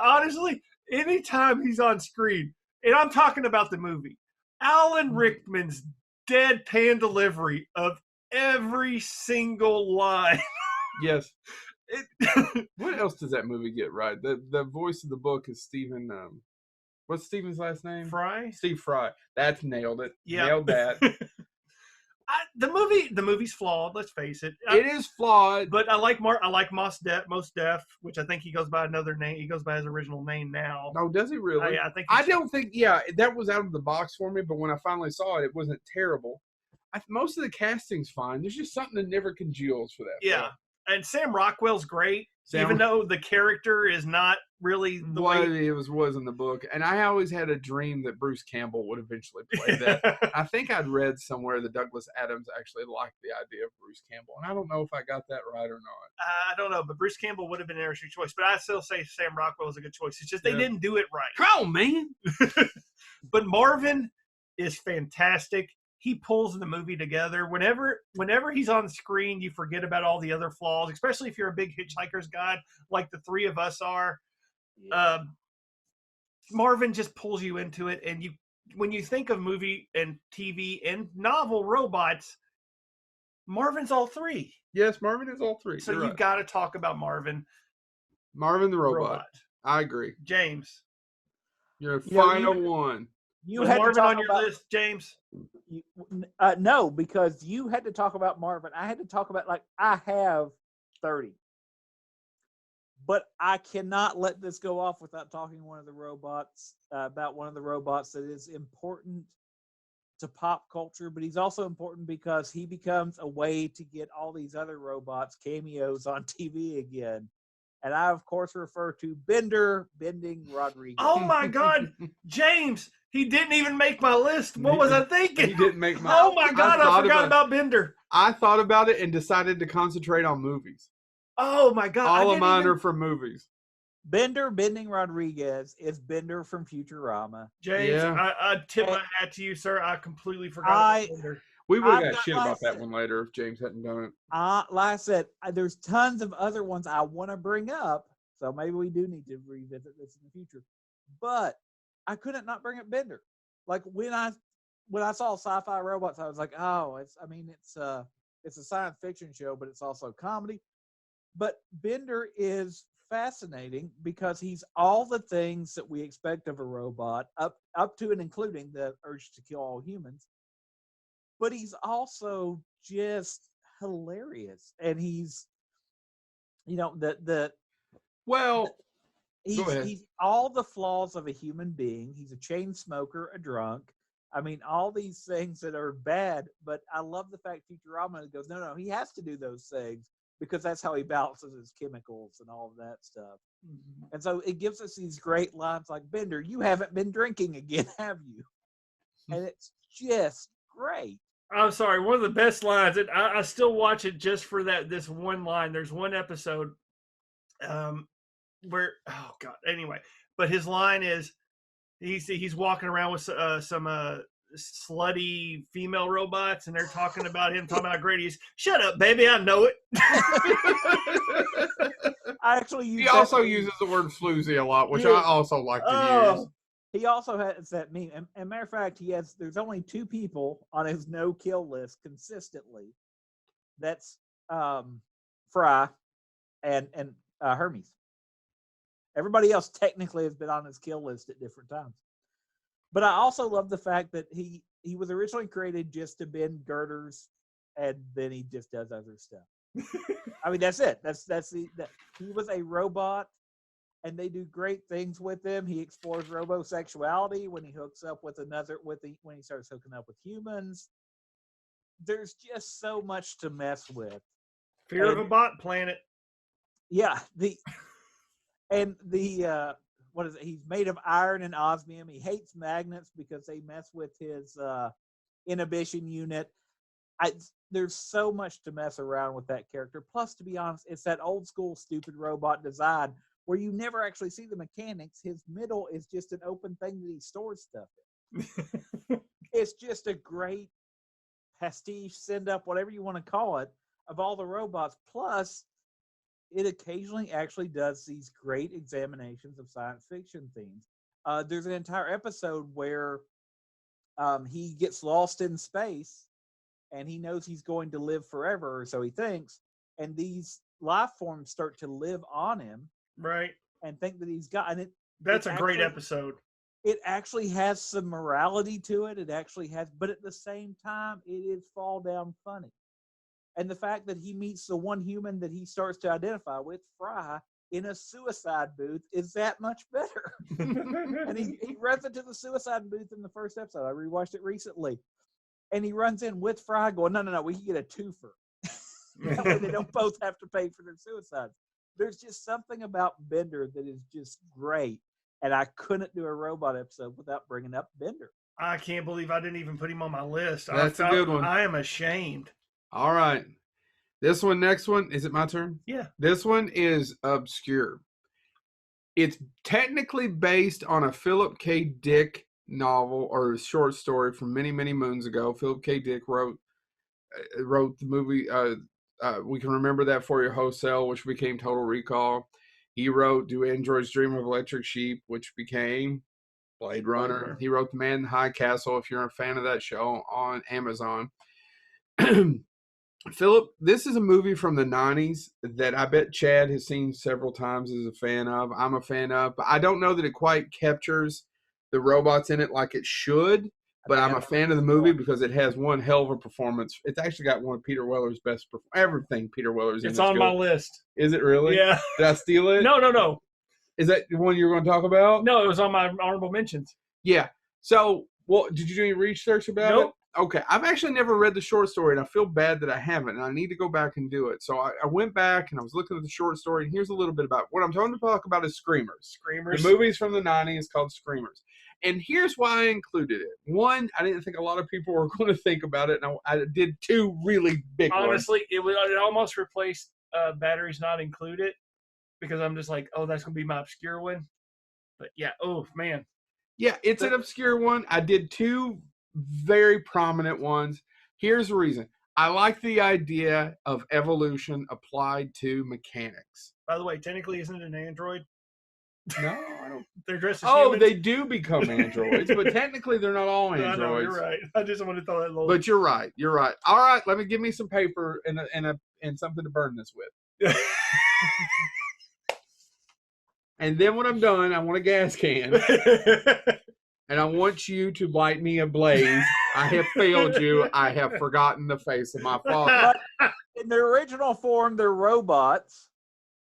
Honestly, anytime he's on screen, and I'm talking about the movie, Alan Rickman's deadpan delivery of every single line. Yes. What else does that movie get right? The voice of the book is Stephen. What's Stephen's last name? Fry. Steve Fry. That's nailed it. Yeah. Nailed that. The movie's flawed. Let's face it. It is flawed. But I like Mos Def, which I think he goes by another name. He goes by his original name now. Oh, does he really? I think. I don't think. Yeah, that was out of the box for me. But when I finally saw it, it wasn't terrible. Most of the casting's fine. There's just something that never congeals for that. Yeah, and Sam Rockwell's great, even though the character is not really the way it was in the book. And I always had a dream that Bruce Campbell would eventually play that. I think I'd read somewhere that Douglas Adams actually liked the idea of Bruce Campbell, and I don't know if I got that right or not. I don't know, but Bruce Campbell would have been an interesting choice. But I still say Sam Rockwell is a good choice. It's just they didn't do it right. Come on, man. But Marvin is fantastic. He pulls the movie together. Whenever he's on screen, you forget about all the other flaws, especially if you're a big Hitchhiker's Guide like the three of us are. Yeah. Marvin just pulls you into it, and when you think of movie and TV and novel robots, Marvin's all three. Yes, Marvin is all three. So you've got to talk about Marvin. Marvin the robot. I agree. James, your final one. You had Marvin on your list, James? No, because you had to talk about Marvin. I had to talk about, I have 30. But I cannot let this go off without talking about one of the robots that is important to pop culture, but he's also important because he becomes a way to get all these other robots cameos on TV again. And I, of course, refer to Bending Rodriguez. Oh, my God. James, he didn't even make my list. What was I thinking? He didn't make my Oh, my God, I forgot about Bender. I thought about it and decided to concentrate on movies. Oh, my God. All of mine are from movies. Bending Rodriguez is Bender from Futurama. James, I tip my hat to you, sir. I completely forgot about Bender. We would have got shit about that one later if James hadn't done it. Like I said, there's tons of other ones I want to bring up, so maybe we do need to revisit this in the future. But I couldn't not bring up Bender. Like when I saw Sci-Fi Robots, I was like, oh, it's a science fiction show, but it's also comedy. But Bender is fascinating because he's all the things that we expect of a robot, up to and including the urge to kill all humans. But he's also just hilarious, and he's, he's all the flaws of a human being. He's a chain smoker, a drunk. I mean, all these things that are bad. But I love the fact Futurama goes, no, he has to do those things because that's how he balances his chemicals and all of that stuff. Mm-hmm. And so it gives us these great lines like, Bender, you haven't been drinking again, have you? And it's just great. I'm sorry. One of the best lines. I still watch it just for this one line. There's one episode, where god. Anyway, but his line is he's walking around with some slutty female robots, and they're talking about how great he is. Shut up, baby. I know it. I actually use. He also uses the word floozy a lot, which I also like to use. He also has that meme. And matter of fact, there's only 2 people on his no-kill list consistently. That's Fry and Hermes. Everybody else technically has been on his kill list at different times. But I also love the fact that he was originally created just to bend girders, and then he just does other stuff. I mean, that's it. He was a robot, and they do great things with him. He explores robosexuality when he hooks up with when he starts hooking up with humans. There's just so much to mess with. Fear of a bot planet. Yeah, what is it? He's made of iron and osmium. He hates magnets because they mess with his inhibition unit. There's so much to mess around with that character. Plus, to be honest, it's that old school stupid robot design where you never actually see the mechanics. His middle is just an open thing that he stores stuff in. It's just a great pastiche, send up, whatever you want to call it, of all the robots. Plus, it occasionally actually does these great examinations of science fiction themes. There's an entire episode where he gets lost in space, and he knows he's going to live forever, or so he thinks, and these life forms start to live on him. Right. And think that he's got, and that's a great episode. It actually has some morality to it. It actually has, but at the same time, it is fall down funny. And the fact that he meets the one human that he starts to identify with, Fry, in a suicide booth is that much better. And he runs into the suicide booth in the first episode. I rewatched it recently. And he runs in with Fry going, no, we can get a twofer. That way they don't both have to pay for their suicides. There's just something about Bender that is just great. And I couldn't do a robot episode without bringing up Bender. I can't believe I didn't even put him on my list. That's a good one. I am ashamed. All right. Next one, is it my turn? Yeah. This one is obscure. It's technically based on a Philip K. Dick novel or short story from many, many moons ago. Philip K. Dick wrote the movie We Can Remember That For Your Wholesale, which became Total Recall. He wrote Do Androids Dream of Electric Sheep, which became Blade Runner. He wrote The Man in the High Castle, if you're a fan of that show, on Amazon. Philip, this is a movie from the 90s that I bet Chad has seen several times, is a fan of. I'm a fan of, but I don't know that it quite captures the robots in it like it should. But I'm a fan of the movie because it has one hell of a performance. It's actually got one of Peter Weller's best everything Peter Weller's in. It's on my list. Is it really? Yeah. Did I steal it? No. Is that the one you're going to talk about? No, it was on my honorable mentions. Yeah. So, did you do any research about it? Okay. I've actually never read the short story, and I feel bad that I haven't, and I need to go back and do it. So I went back, and I was looking at the short story, and here's a little bit about what I'm trying to talk about is Screamers. The movie's from the 90s called Screamers. And here's why I included it. One, I didn't think a lot of people were going to think about it, and I did 2 really big ones. Honestly, it almost replaced Batteries Not Included, because I'm just like, that's going to be my obscure one. But yeah, man. Yeah, it's an obscure one. I did 2 very prominent ones. Here's the reason. I like the idea of evolution applied to mechanics. By the way, technically, isn't it an android? No, I don't. They're dressed as humans. They do become androids, but technically they're not all androids. No, you're right. I just want to throw that little. But you're right. All right, let me give me some paper and something to burn this with. And then when I'm done, I want a gas can. And I want you to light me ablaze. I have failed you. I have forgotten the face of my father. But in their original form, they're robots.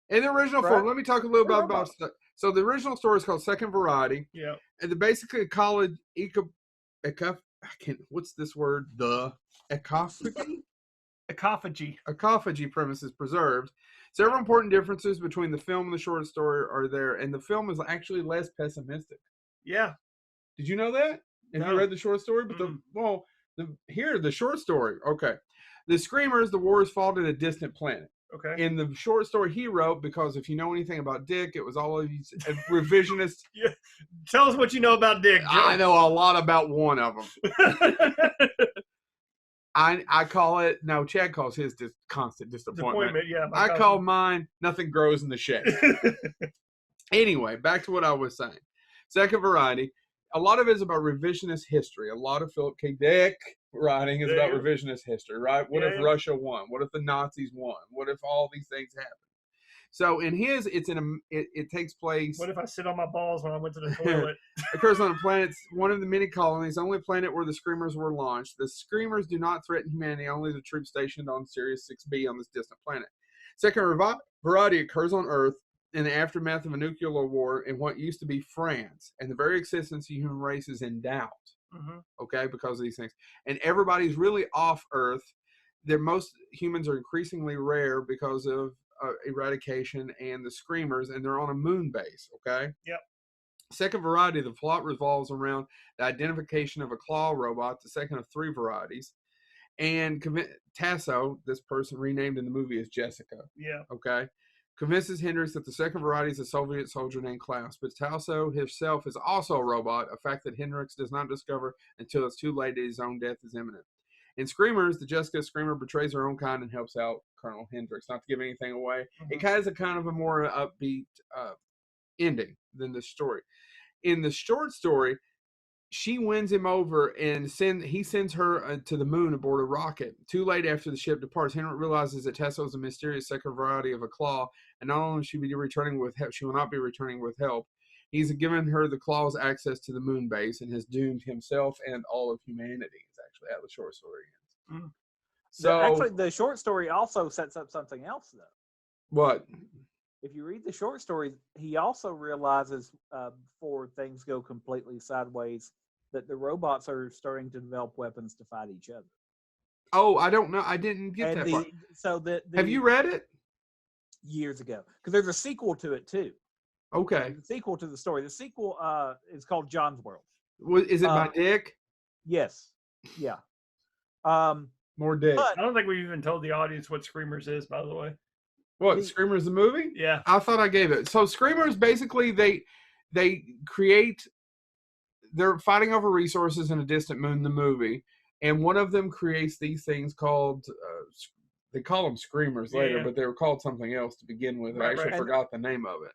In the original form, let me talk a little bit about stuff. So the original story is called Second Variety. Yeah. And they're basically a college what's this word? The ecophagy? Ecophagy premise is preserved. Several important differences between the film and the short story are there, and the film is actually less pessimistic. Yeah. Did you know that? Have you read the short story? But The short story. Okay. The Screamers, the war is fought at a distant planet. Okay. In the short story he wrote, because if you know anything about Dick, it was all of these revisionist. Yeah. Tell us what you know about Dick, Joe. I know a lot about one of them. I call it, no, Chad calls his constant disappointment. Yeah, I call mine, nothing grows in the shade. Anyway, back to what I was saying. Second variety, a lot of it is about revisionist history. A lot of Philip K. Dick writing is about revisionist history, right? What if Russia won? What if the Nazis won? What if all these things happened? So in his, it takes place. What if I sit on my balls when I went to the toilet? Occurs on a planet, one of the many colonies, only planet where the Screamers were launched. The Screamers do not threaten humanity, only the troops stationed on Sirius 6B on this distant planet. Second variety occurs on Earth in the aftermath of a nuclear war in what used to be France, and the very existence of the human race is in doubt. Okay, because of these things, and everybody's really off Earth. Most humans are increasingly rare because of eradication and the Screamers, and they're on a moon base. Okay. Yep. Second variety, the plot revolves around the identification of a claw robot, the second of three varieties. And Tasso, this person renamed in the movie as Jessica. Yeah. Okay. Convinces Hendricks that the second variety is a Soviet soldier named Klaus. But Tasso himself is also a robot, a fact that Hendricks does not discover until it's too late and his own death is imminent. In Screamers, the Jessica Screamer betrays her own kind and helps out Colonel Hendricks. Not to give anything away. It has a kind of a more upbeat ending than the story. In the short story, she wins him over and he sends her to the moon aboard a rocket. Too late after the ship departs, Henrik realizes that Tasso is a mysterious second variety of a claw, and not only will she be returning with help, she will not be returning with help. He's given her the claw's access to the moon base and has doomed himself and all of humanity. Is actually how the short story ends. So actually, the short story also sets up something else, though. What? If you read the short story, he also realizes before things go completely sideways that the robots are starting to develop weapons to fight each other. Oh, I don't know. I didn't get that part. So have you read it? Years ago, because there's a sequel to it too. Okay. There's a sequel to the story. The sequel is called John's World. Is it by Dick? Yes. Yeah. More Dick. I don't think we've even told the audience what Screamers is, by the way. What, Screamers the movie? Yeah. I thought I gave it. So Screamers, basically, they create, they're fighting over resources in a distant moon, the movie, and one of them creates these things called, they call them Screamers later, but they were called something else to begin with. I actually forgot the name of it.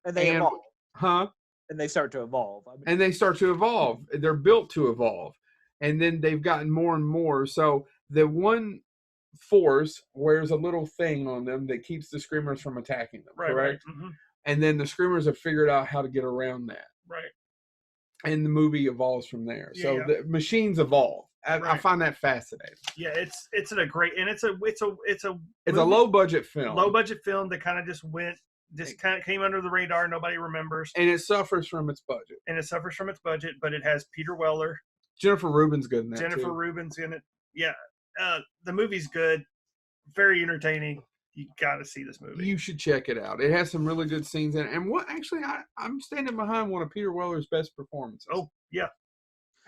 And they evolve. Huh? And they start to evolve. And they start to evolve. They're built to evolve. And then they've gotten more and more. So the one force wears a little thing on them that keeps the Screamers from attacking them, correct? Right. And then the Screamers have figured out how to get around that. Right. And the movie evolves from there. So the machines evolve. I find that fascinating. Yeah, it's a great, and it's a low budget film. Low budget film that kind of just kind of came under the radar. Nobody remembers. And it suffers from its budget. But it has Peter Weller. Jennifer Rubin's good in that Jennifer Rubin's in it. Yeah. The movie's good. Very entertaining. You got to see this movie. You should check it out. It has some really good scenes in it. And I'm standing behind one of Peter Weller's best performances. Oh, yeah.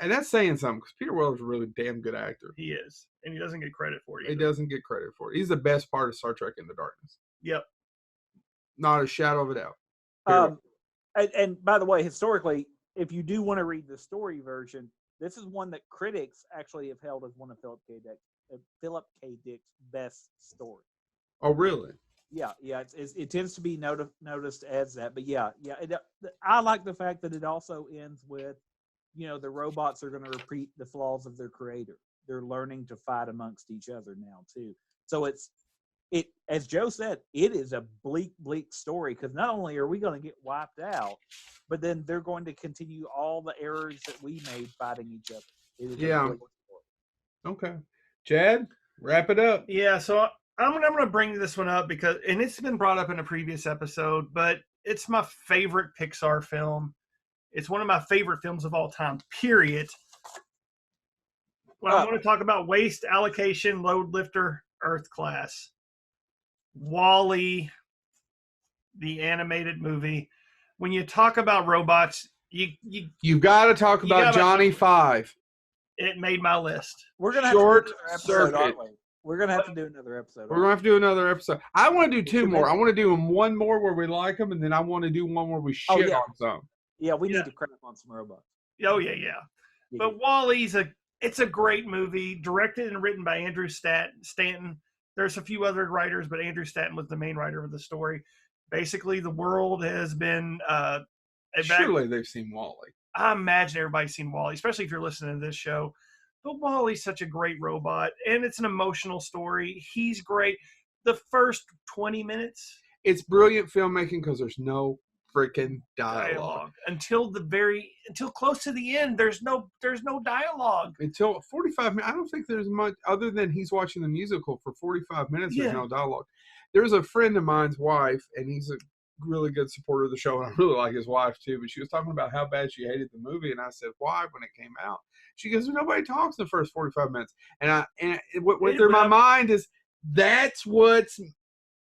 And that's saying something because Peter Weller's a really damn good actor. He is. And he doesn't get credit for it. He doesn't get credit for it. He's the best part of Star Trek Into Darkness. Yep. Not a shadow of a doubt. And by the way, historically, if you do want to read the story version, this is one that critics actually have held as one of Philip K. Dick's best stories. Oh, really? Yeah. It tends to be noticed as that. But yeah. I like the fact that it also ends with, the robots are going to repeat the flaws of their creator. They're learning to fight amongst each other now too. So it as Joe said, it is a bleak story because not only are we going to get wiped out, but then they're going to continue all the errors that we made fighting each other. It is a bleak story. Okay. Chad, wrap it up. Yeah, so I'm going to bring this one up because, and it's been brought up in a previous episode, but it's my favorite Pixar film. It's one of my favorite films of all time, period. When I want to talk about waste allocation, load lifter, Earth class. WALL-E, the animated movie. When you talk about robots, you've got to talk about Johnny Five. it made my list. We're gonna have Short to do another episode, circuit. aren't we? We're gonna have to do another episode. We're going to have to do another episode. I want to do two Too more. many. I want to do one more where we like them, and then I want to do one where we shit yeah. on some. Yeah, we Yeah. need to crap on some robots. Oh yeah. But WALL-E's it's a great movie, directed and written by Andrew Stanton. There's a few other writers, but Andrew Stanton was the main writer of the story. Basically, the world has been Surely they've seen Wall-E. I imagine everybody's seen WALL-E, especially if you're listening to this show. But WALL-E's such a great robot, and it's an emotional story. He's great. The first 20 minutes It's brilliant filmmaking because there's no freaking dialogue. dialogue until close to the end. There's no dialogue. Until 45 minutes. I don't think there's much other than he's watching the musical for 45 minutes. There's Yeah. no dialogue. There's a friend of mine's wife, and he's a really good supporter of the show, and I really like his wife too. But she was talking about how bad she hated the movie, and I said, "Why?" When it came out, she goes, "Nobody talks in the first 45 minutes." And what went through my mind is that's what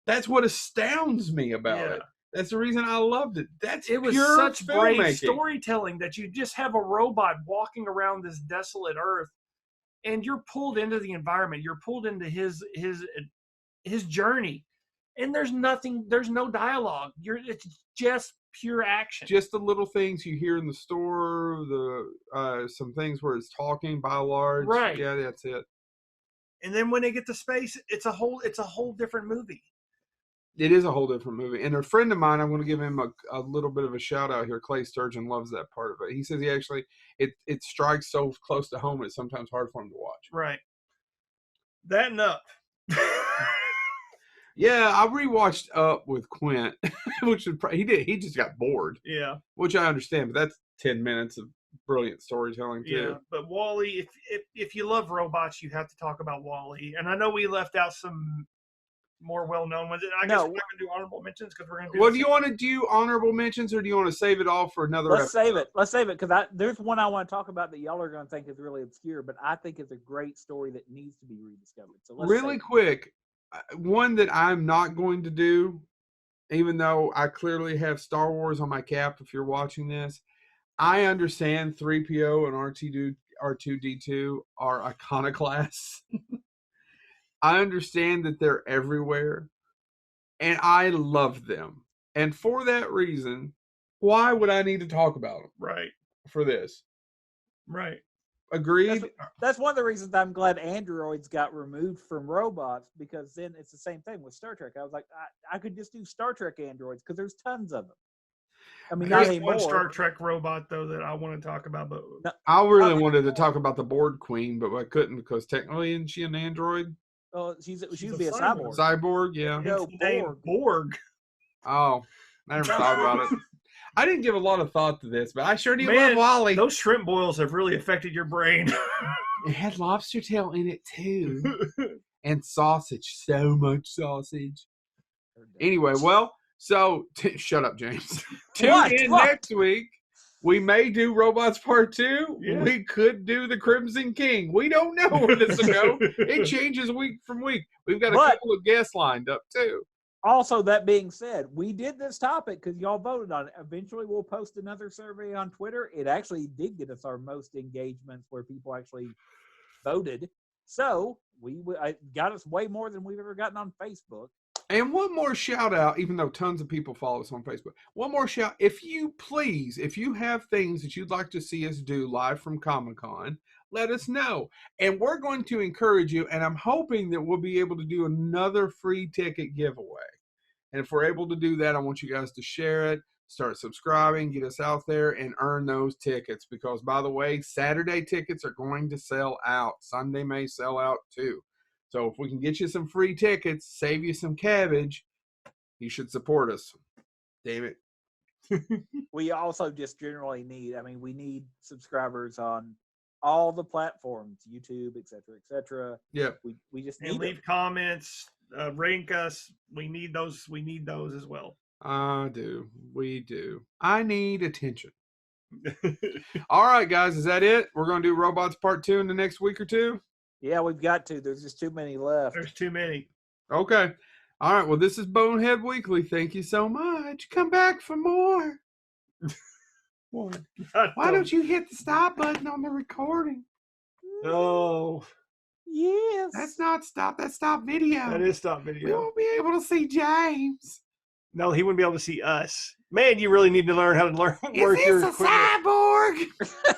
astounds me about it. That's the reason I loved it. It was pure such brave filmmaking. storytelling that you just have a robot walking around this desolate earth, and you're pulled into the environment. You're pulled into his journey, and there's no dialogue. It's just pure action. Just the little things you hear in the store, some things where it's talking by large. Right. Yeah, that's it. And then when they get to space, it's a whole different movie. It is a whole different movie. And a friend of mine, I'm going to give him a little bit of a shout out here. Clay Sturgeon loves that part of it. He says it strikes so close to home it's sometimes hard for him to watch. Right. That and Up. Yeah, I rewatched Up with Quint, which he just got bored. Yeah. Which I understand, but that's 10 minutes of brilliant storytelling too. Yeah, but WALL-E, if you love robots, you have to talk about WALL-E. And I know we left out some more well-known ones. I guess we're going to do honorable mentions because we're going to do. Well, do you want to do honorable mentions, or do you want to save it all for another? Let's save it because there's one I want to talk about that y'all are going to think is really obscure, but I think it's a great story that needs to be rediscovered. So let's really quick, one that I'm not going to do, even though I clearly have Star Wars on my cap. If you're watching this, I understand 3PO and R2D2 are iconoclasts. I understand that they're everywhere, and I love them. And for that reason, why would I need to talk about them? Right. For this. Right. Agreed? That's one of the reasons I'm glad androids got removed from robots, because then it's the same thing with Star Trek. I was like, I could just do Star Trek androids because there's tons of them. I mean, there's not anymore. one Star Trek robot though that I want to talk about, but I really wanted to talk about the Board Queen, but I couldn't because technically isn't she an android? Oh, she She's would be a a cyborg. Cyborg, yeah. No, it's named Borg. Borg. Oh, I never thought about it. I didn't give a lot of thought to this, but I sure do Man, love Wall-E. Those shrimp boils have really affected your brain. It had lobster tail in it too, and sausage. So much sausage. Anyway, well, so shut up, James. Tune in next week. We may do Robots Part 2. Yeah. We could do the Crimson King. We don't know where this will go. It changes week from week. We've got a couple of guests lined up too. Also, that being said, we did this topic because y'all voted on it. Eventually, we'll post another survey on Twitter. It actually did get us our most engagements where people actually voted. So I got us way more than we've ever gotten on Facebook. And one more shout out, even though tons of people follow us on Facebook. One more shout. If you have things that you'd like to see us do live from Comic-Con, let us know. And we're going to encourage you, and I'm hoping that we'll be able to do another free ticket giveaway. And if we're able to do that, I want you guys to share it, start subscribing, get us out there, and earn those tickets. Because, by the way, Saturday tickets are going to sell out. Sunday may sell out too. So if we can get you some free tickets, save you some cabbage, you should support us. Damn it. We also just generally need, we need subscribers on all the platforms, YouTube, et cetera. Yeah. We just and need leave comments, rank us. We need those as well. We do. I need attention. All right, guys, is that it? We're going to do Robots Part 2 in the next week or two? Yeah, we've got to. There's just too many left. There's too many. Okay. All right. Well, this is Bonehead Weekly. Thank you so much. Come back for more. Why don't you hit the stop button on the recording? Oh, Yes. That's not stop. That's stop video. that is stop We video. won't be able to see James. No, he wouldn't be able to see us. Man, you really need to learn how to work Is your this a equipment. cyborg?